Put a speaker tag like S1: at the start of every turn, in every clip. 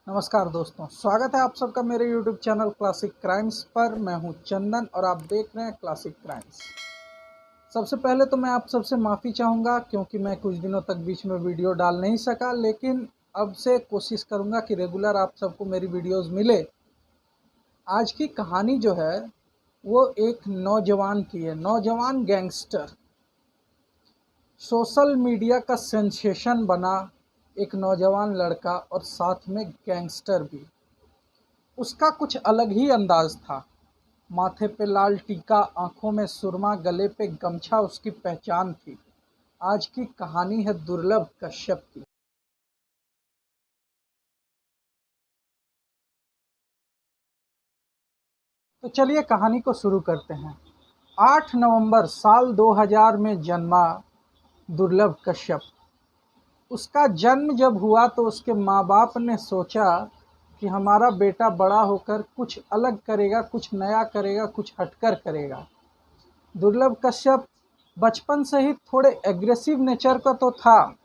S1: नमस्कार दोस्तों, स्वागत है आप सबका मेरे YouTube चैनल क्लासिक क्राइम्स पर। मैं हूं चंदन और आप देख रहे हैं क्लासिक क्राइम्स। सबसे पहले तो मैं आप सबसे माफ़ी चाहूँगा क्योंकि मैं कुछ दिनों तक बीच में वीडियो डाल नहीं सका, लेकिन अब से कोशिश करूँगा कि रेगुलर आप सबको मेरी वीडियोस मिले। आज की कहानी जो है वो एक नौजवान की है। नौजवान गैंगस्टर सोशल मीडिया का सेंसेशन बना, एक नौजवान लड़का और साथ में गैंगस्टर भी। उसका कुछ अलग ही अंदाज था। माथे पे लाल टीका, आंखों में सुरमा, गले पे गमछा उसकी पहचान थी। आज की कहानी है दुर्लभ कश्यप की। तो चलिए कहानी को शुरू करते हैं। 8 नवंबर साल 2000 में जन्मा दुर्लभ कश्यप। उसका जन्म जब हुआ तो उसके माँ बाप ने सोचा कि हमारा बेटा बड़ा होकर कुछ अलग करेगा, कुछ नया करेगा, कुछ हटकर करेगा। दुर्लभ कश्यप बचपन से ही थोड़े एग्रेसिव नेचर का तो था।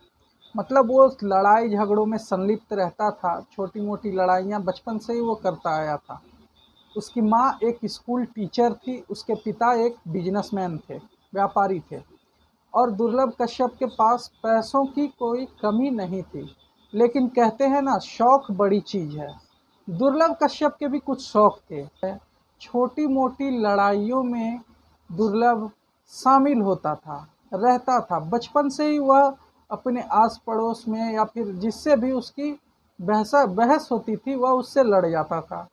S1: मतलब वो लड़ाई झगड़ों में संलिप्त रहता था। छोटी मोटी लड़ाइयाँ बचपन से ही वो करता आया था। उसकी माँ एक स्कूल टीचर थी, उसके पिता एक बिजनेसमैन थे, व्यापारी थे। और दुर्लभ कश्यप के पास पैसों की कोई कमी नहीं थी। लेकिन कहते हैं ना, शौक बड़ी चीज़ है। दुर्लभ कश्यप के भी कुछ शौक थे। छोटी मोटी लड़ाइयों में दुर्लभ शामिल होता था, रहता था। बचपन से ही वह अपने आस पड़ोस में या फिर जिससे भी उसकी बहस होती थी वह उससे लड़ जाता था।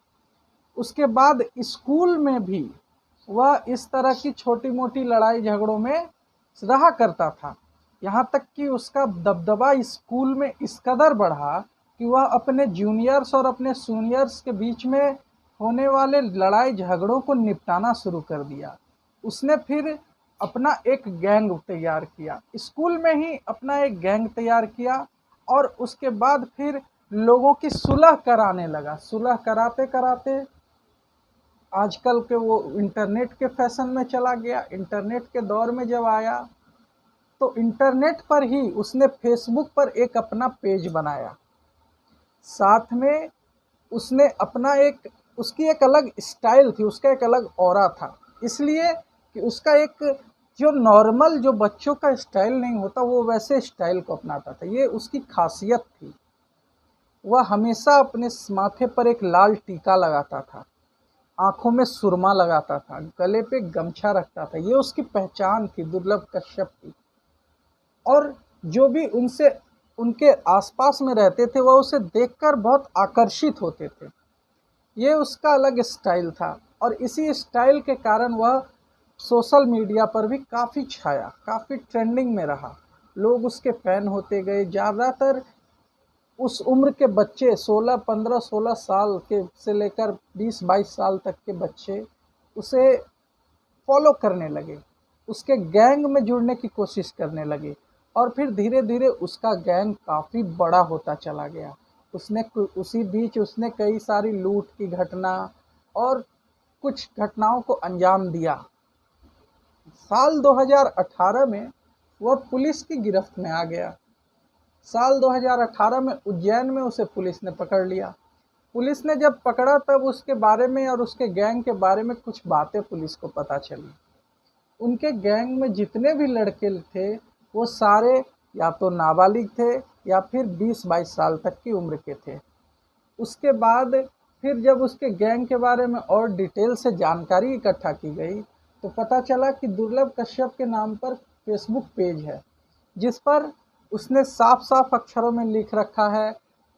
S1: उसके बाद स्कूल में भी वह इस तरह की छोटी मोटी लड़ाई झगड़ों में रहा करता था। यहाँ तक कि उसका दबदबा स्कूल में इस कदर बढ़ा कि वह अपने जूनियर्स और अपने सीनियर्स के बीच में होने वाले लड़ाई झगड़ों को निपटाना शुरू कर दिया। उसने फिर अपना एक गैंग तैयार किया, स्कूल में ही अपना एक गैंग तैयार किया। और उसके बाद फिर लोगों की सुलह कराने लगा। सुलह कराते कराते आजकल के वो इंटरनेट के फैशन में चला गया। इंटरनेट के दौर में जब आया तो इंटरनेट पर ही उसने फेसबुक पर एक अपना पेज बनाया। साथ में उसने अपना एक उसकी एक अलग स्टाइल थी, उसका एक अलग ऑरा था। इसलिए कि उसका एक जो नॉर्मल जो बच्चों का स्टाइल नहीं होता वो वैसे स्टाइल को अपनाता था। ये उसकी खासियत थी। वह हमेशा अपने माथे पर एक लाल टीका लगाता था, आंखों में सुरमा लगाता था, गले पे गमछा रखता था। ये उसकी पहचान थी दुर्लभ कश्यप की। और जो भी उनसे उनके आसपास में रहते थे वह उसे देखकर बहुत आकर्षित होते थे। ये उसका अलग स्टाइल था और इसी स्टाइल के कारण वह सोशल मीडिया पर भी काफ़ी छाया, काफ़ी ट्रेंडिंग में रहा। लोग उसके फ़ैन होते गए। ज़्यादातर उस उम्र के बच्चे 16 साल के से लेकर 20-22 साल तक के बच्चे उसे फॉलो करने लगे, उसके गैंग में जुड़ने की कोशिश करने लगे। और फिर धीरे धीरे उसका गैंग काफ़ी बड़ा होता चला गया। उसी बीच उसने कई सारी लूट की घटना और कुछ घटनाओं को अंजाम दिया। साल 2018 में वह पुलिस की गिरफ्त में आ गया। साल 2018 में उज्जैन में उसे पुलिस ने पकड़ लिया। पुलिस ने जब पकड़ा तब उसके बारे में और उसके गैंग के बारे में कुछ बातें पुलिस को पता चली। उनके गैंग में जितने भी लड़के थे वो सारे या तो नाबालिग थे या फिर 20-22 साल तक की उम्र के थे। उसके बाद फिर जब उसके गैंग के बारे में और डिटेल से जानकारी इकट्ठा की गई तो पता चला कि दुर्लभ कश्यप के नाम पर फेसबुक पेज है, जिस पर उसने साफ साफ अक्षरों में लिख रखा है,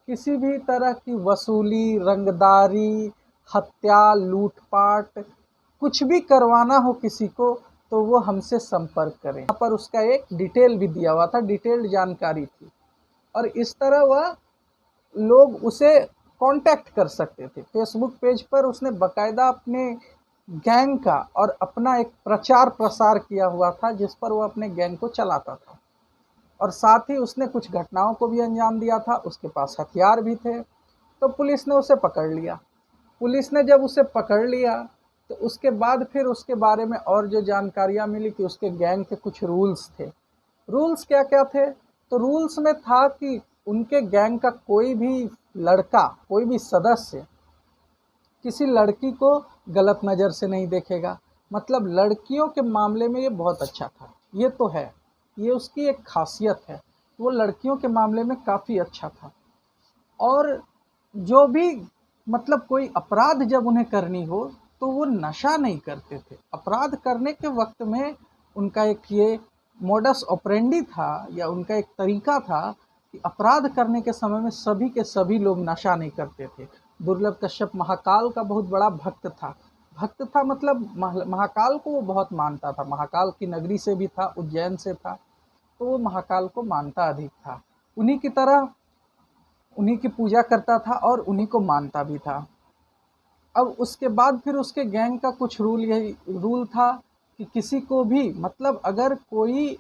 S1: किसी भी तरह की वसूली, रंगदारी, हत्या, लूटपाट कुछ भी करवाना हो किसी को तो वो हमसे संपर्क करें। यहाँ पर उसका एक डिटेल भी दिया हुआ था, डिटेल्ड जानकारी थी। और इस तरह वह लोग उसे कांटेक्ट कर सकते थे। फेसबुक पेज पर उसने बकायदा अपने गैंग का और अपना एक प्रचार प्रसार किया हुआ था जिस पर वो अपने गैंग को चलाता था। और साथ ही उसने कुछ घटनाओं को भी अंजाम दिया था। उसके पास हथियार भी थे। तो पुलिस ने उसे पकड़ लिया। पुलिस ने जब उसे पकड़ लिया तो उसके बाद फिर उसके बारे में और जो जानकारियाँ मिली कि उसके गैंग के कुछ रूल्स थे। रूल्स क्या क्या थे? तो रूल्स में था कि उनके गैंग का कोई भी लड़का, कोई भी सदस्य किसी लड़की को गलत नज़र से नहीं देखेगा। मतलब लड़कियों के मामले में ये बहुत अच्छा था। ये तो है, ये उसकी एक खासियत है, वो लड़कियों के मामले में काफ़ी अच्छा था। और जो भी मतलब कोई अपराध जब उन्हें करनी हो तो वो नशा नहीं करते थे। अपराध करने के वक्त में उनका एक ये मोडस ऑपरेंडी था, या उनका एक तरीका था कि अपराध करने के समय में सभी के सभी लोग नशा नहीं करते थे। दुर्लभ कश्यप महाकाल का बहुत बड़ा भक्त था। भक्त था मतलब महाकाल को वो बहुत मानता था। महाकाल की नगरी से भी था, उज्जैन से था, तो वो महाकाल को मानता अधिक था। उन्हीं की तरह उन्हीं की पूजा करता था और उन्हीं को मानता भी था। अब उसके बाद फिर उसके गैंग का कुछ यही रूल था कि किसी को भी मतलब अगर कोई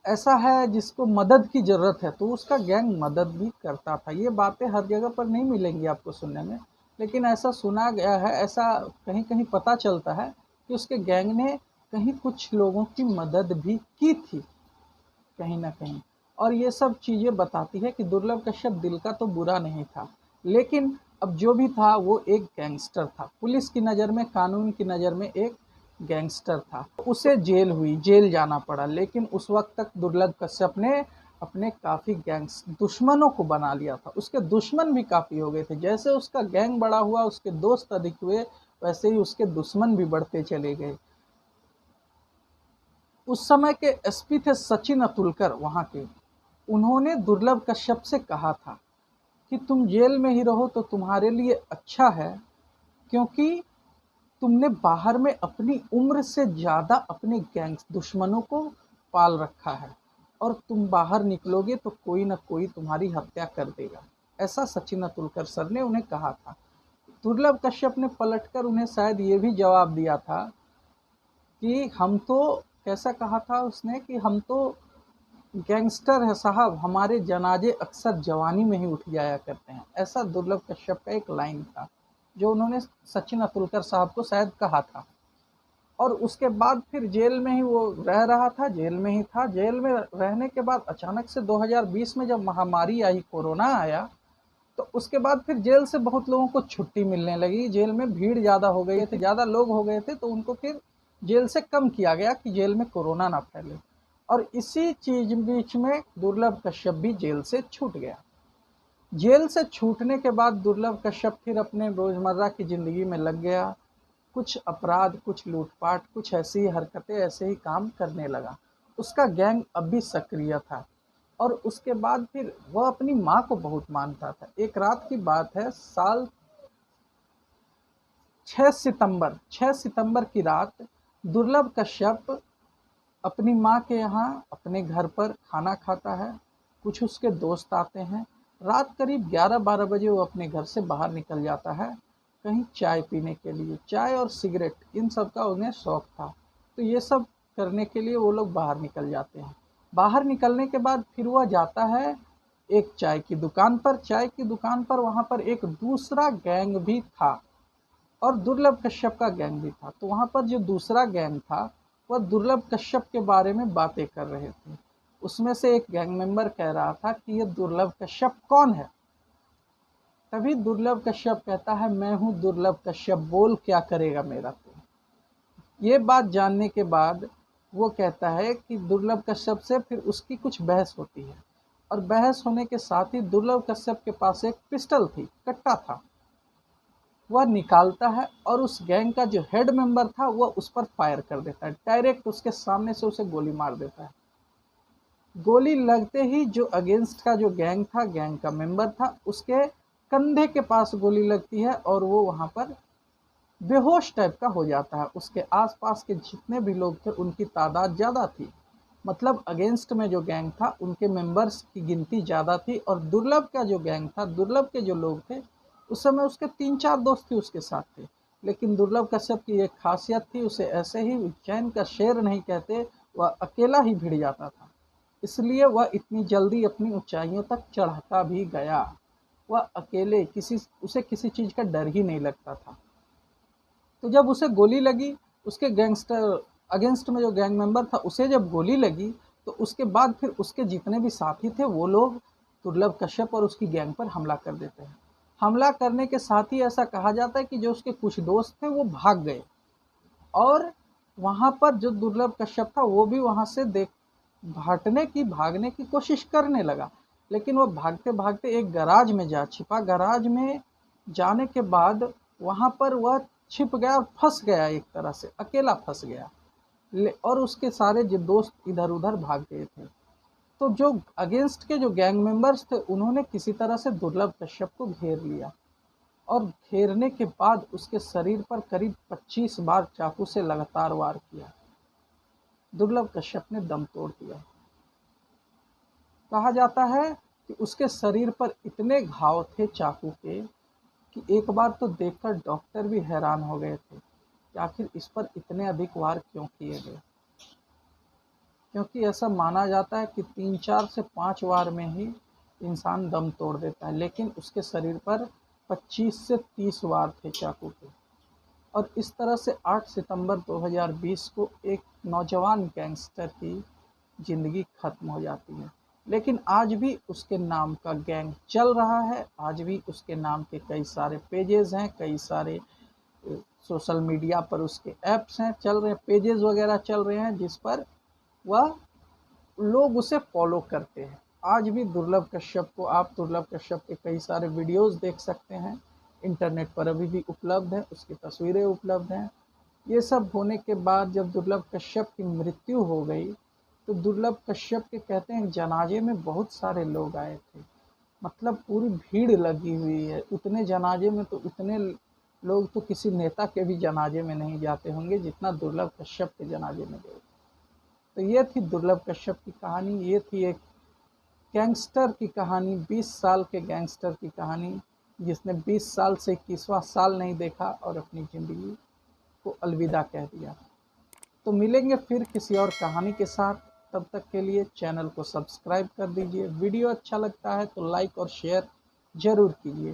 S1: ऐसा है जिसको मदद की ज़रूरत है तो उसका गैंग मदद भी करता था। ये बातें हर जगह पर नहीं मिलेंगी आपको सुनने में, लेकिन ऐसा सुना गया है, ऐसा कहीं कहीं पता चलता है कि उसके गैंग ने कहीं कुछ लोगों की मदद भी की थी कहीं ना कहीं। और ये सब चीज़ें बताती है कि दुर्लभ कश्यप दिल का तो बुरा नहीं था, लेकिन अब जो भी था वो एक गैंगस्टर था। पुलिस की नज़र में, कानून की नज़र में एक गैंगस्टर था। उसे जेल हुई, जेल जाना पड़ा, लेकिन उस वक्त तक दुर्लभ कश्यप ने अपने काफ़ी गैंग्स दुश्मनों को बना लिया था। उसके दुश्मन भी काफ़ी हो गए थे। जैसे उसका गैंग बड़ा हुआ, उसके दोस्त अधिक हुए, वैसे ही उसके दुश्मन भी बढ़ते चले गए। उस समय के एसपी थे सचिन अतुलकर वहाँ के। उन्होंने दुर्लभ कश्यप से कहा था कि तुम जेल में ही रहो तो तुम्हारे लिए अच्छा है, क्योंकि तुमने बाहर में अपनी उम्र से ज़्यादा अपने गैंग दुश्मनों को पाल रखा है, और तुम बाहर निकलोगे तो कोई ना कोई तुम्हारी हत्या कर देगा। ऐसा सचिन अतुलकर सर ने उन्हें कहा था। दुर्लभ कश्यप ने पलटकर उन्हें शायद ये भी जवाब दिया था कि हम तो, कैसा कहा था उसने कि हम तो गैंगस्टर है साहब, हमारे जनाजे अक्सर जवानी में ही उठ जाया करते हैं। ऐसा दुर्लभ कश्यप का एक लाइन था जो उन्होंने सचिन अतुलकर साहब को शायद कहा था। और उसके बाद फिर जेल में ही वो रह रहा था, जेल में ही था। जेल में रहने के बाद अचानक से 2020 में जब महामारी आई, कोरोना आया, तो उसके बाद फिर जेल से बहुत लोगों को छुट्टी मिलने लगी। जेल में भीड़ ज़्यादा हो गई थी, ज़्यादा लोग हो गए थे, तो उनको फिर जेल से कम किया गया कि जेल में कोरोना ना फैले। और इसी चीज बीच में दुर्लभ कश्यप भी जेल से छूट गया। जेल से छूटने के बाद दुर्लभ कश्यप फिर अपने रोज़मर्रा की ज़िंदगी में लग गया। कुछ अपराध, कुछ लूटपाट, कुछ ऐसी हरकतें, ऐसे ही काम करने लगा। उसका गैंग अब भी सक्रिय था। और उसके बाद फिर वह अपनी माँ को बहुत मानता था। एक रात की बात है, साल 6 सितंबर की रात दुर्लभ कश्यप अपनी माँ के यहाँ अपने घर पर खाना खाता है। कुछ उसके दोस्त आते हैं। रात करीब 11-12 बजे वो अपने घर से बाहर निकल जाता है कहीं चाय पीने के लिए। चाय और सिगरेट, इन सब का उन्हें शौक़ था, तो ये सब करने के लिए वो लोग बाहर निकल जाते हैं। बाहर निकलने के बाद फिर वह जाता है एक चाय की दुकान पर। चाय की दुकान पर वहाँ पर एक दूसरा गैंग भी था, और दुर्लभ कश्यप का गैंग भी था। तो वहाँ पर जो दूसरा गैंग था वह दुर्लभ कश्यप के बारे में बातें कर रहे थे। उसमें से एक गैंग मेंबर कह रहा था कि ये दुर्लभ कश्यप कौन है। तभी दुर्लभ कश्यप कहता है, मैं हूँ दुर्लभ कश्यप, बोल क्या करेगा मेरा। तो ये बात जानने के बाद वो कहता है कि दुर्लभ कश्यप से फिर उसकी कुछ बहस होती है, और बहस होने के साथ ही दुर्लभ कश्यप के पास एक पिस्टल थी, कट्टा था। वह निकालता है और उस गैंग का जो हेड मेंबर था वह उस पर फायर कर देता है। डायरेक्ट उसके सामने से उसे गोली मार देता है। गोली लगते ही जो अगेंस्ट का जो गैंग था, गैंग का मेंबर था, उसके कंधे के पास गोली लगती है और वो वहाँ पर बेहोश टाइप का हो जाता है। उसके आसपास के जितने भी लोग थे उनकी तादाद ज़्यादा थी। मतलब अगेंस्ट में जो गैंग था उनके मेंबर्स की गिनती ज़्यादा थी, और दुर्लभ का जो गैंग था, दुर्लभ के जो लोग थे, उस समय उसके 3-4 दोस्त ही उसके साथ थे। लेकिन दुर्लभ कश्यप की एक खासियत थी, उसे ऐसे ही उज्जैन का शेर नहीं कहते, वह अकेला ही भिड़ जाता था। इसलिए वह इतनी जल्दी अपनी ऊंचाइयों तक चढ़ता भी गया। वह अकेले, उसे किसी चीज़ का डर ही नहीं लगता था। तो जब उसे गोली लगी, उसके गैंगस्टर अगेंस्ट में जो गैंग मेंबर था, उसे जब गोली लगी, तो उसके बाद फिर उसके जितने भी साथी थे वो लोग दुर्लभ कश्यप और उसकी गैंग पर हमला कर देते हैं। हमला करने के साथ ही ऐसा कहा जाता है कि जो उसके कुछ दोस्त थे वो भाग गए, और वहाँ पर जो दुर्लभ कश्यप था वो भी वहाँ से भागने की कोशिश करने लगा, लेकिन वो भागते भागते एक गराज में जा छिपा। गराज में जाने के बाद वहाँ पर वह छिप गया और फंस गया, एक तरह से अकेला फंस गया, और उसके सारे जो दोस्त इधर उधर भाग गए थे। तो जो अगेंस्ट के जो गैंग मेंबर्स थे उन्होंने किसी तरह से दुर्लभ कश्यप को घेर लिया, और घेरने के बाद उसके शरीर पर करीब 25 बार चाकू से लगातार वार किया। दुर्लभ कश्यप ने दम तोड़ दिया। कहा जाता है कि उसके शरीर पर इतने घाव थे चाकू के कि एक बार तो देखकर डॉक्टर भी हैरान हो गए थे कि आखिर इस पर इतने अधिक वार क्यों किए गए, क्योंकि ऐसा माना जाता है कि 3-4 से 5 वार में ही इंसान दम तोड़ देता है, लेकिन उसके शरीर पर 25 से 30 वार थे चाकू के। और इस तरह से 8 सितंबर 2020 को एक नौजवान गैंगस्टर की ज़िंदगी खत्म हो जाती है। लेकिन आज भी उसके नाम का गैंग चल रहा है, आज भी उसके नाम के कई सारे पेजेस हैं, कई सारे सोशल मीडिया पर उसके ऐप्स हैं, चल रहे पेजेस वगैरह चल रहे हैं, जिस पर वह लोग उसे फॉलो करते हैं। आज भी दुर्लभ कश्यप को आप दुर्लभ कश्यप के कई सारे वीडियोस देख सकते हैं, इंटरनेट पर अभी भी उपलब्ध है, उसकी तस्वीरें उपलब्ध हैं। ये सब होने के बाद जब दुर्लभ कश्यप की मृत्यु हो गई तो दुर्लभ कश्यप के कहते हैं जनाजे में बहुत सारे लोग आए थे, मतलब पूरी भीड़ लगी हुई है। उतने जनाजे में तो उतने लोग तो किसी नेता के भी जनाजे में नहीं जाते होंगे जितना दुर्लभ कश्यप के जनाजे में गए। तो ये थी दुर्लभ कश्यप की कहानी, ये थी एक गैंगस्टर की कहानी, 20 साल के गैंगस्टर की कहानी, जिसने 20 साल से 21वां साल नहीं देखा और अपनी ज़िंदगी को अलविदा कह दिया। तो मिलेंगे फिर किसी और कहानी के साथ, तब तक के लिए चैनल को सब्सक्राइब कर दीजिए। वीडियो अच्छा लगता है तो लाइक और शेयर ज़रूर कीजिए।